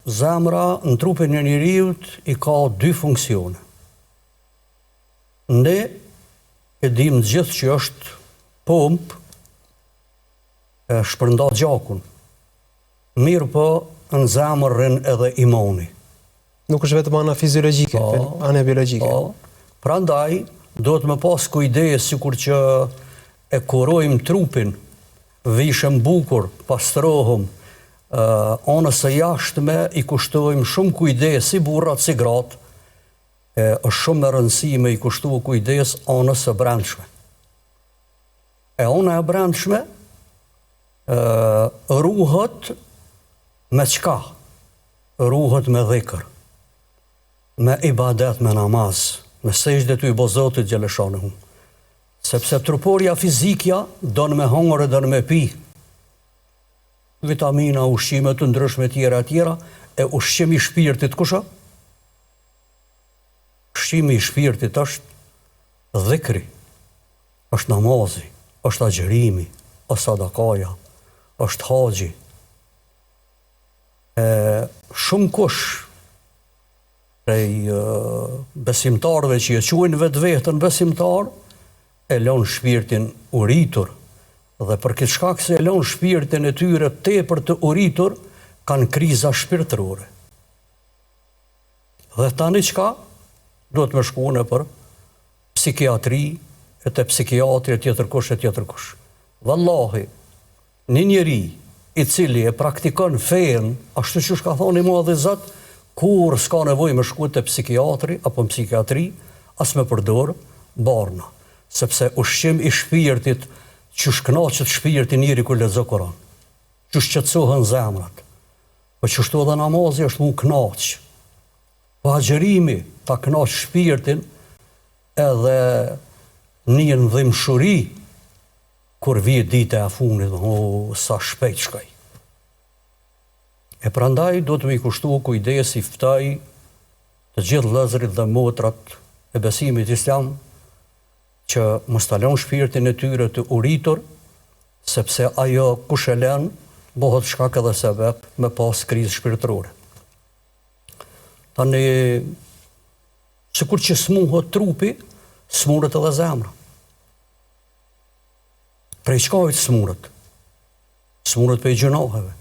zemra në trupin e njeriut i ka dy funksione. Ne e dim gjithë që është pomp e shpërnda gjakun. Mirë po në zemër rrin edhe imani. Nuk është vetëm ana fiziologjike, ana biologjike. Prandaj, do të me pas kujdes sikur që e kurojmë trupin, vishëm bukur, pastrohëm, anës së jashtme i kushtojmë shumë kujdes si burrat si gratë, është shumë e rëndësishme i kushtu kujdes anës së brendshme. E ana e brendshme ruhet me çka? Ruhet me dhikr, me ibadet, me namaz, me sejdë të i bo Zotit Gjeleshanuhu. Sepse truporja fizikja don me hongër e don me pi. Vitamina, ushqime të ndryshme tjera, e ushqimi i shpirtit kusha? Ushqimi i shpirtit është dhikri, është namazi, është agjerimi, është sadakaja, është haxhi. Shumë kush prej besimtarëve që e quajnë vetveten besimtar, e lën shpirtin uritur, dhe për këtë shkak se e lën shpirtin e tyre tepër të uritur, kanë kriza shpirtërore. Dhe tani çka? Duhet me shkuën për psikiatri, e te psikiatri e tjetër kush. Vallahi, një njeri i cili e praktikon fen, ashtu që ka thoni mua dhe Zot, kur s'ka nevojë me shku te psikiatri apo në psikiatri, as me përdor barna, sepse ushqim i shpirtit që shknaqet shpirti njëri kur lexo Kur'an, që shqetësohen zemrat, po qështu edhe namazi është mu knaq, po agjerimi ta knaq shpirtin edhe një ndhimshuri kur vjet dita e fundit, sa shpejt shkoj. E prandaj do të mi kushtu kujdes i ftoj të gjithë vëllezërit dhe motrat e besimit islam që mos ta lënë shpirtin e tyre të uritur, sepse ajo kush e lën bëhet shkak edhe sebeb me pas krizë shpirtërore. Tani, sikur që smuhet trupi, smuret edhe zemra. Prej çka smuret? Smuret prej gjunoheve.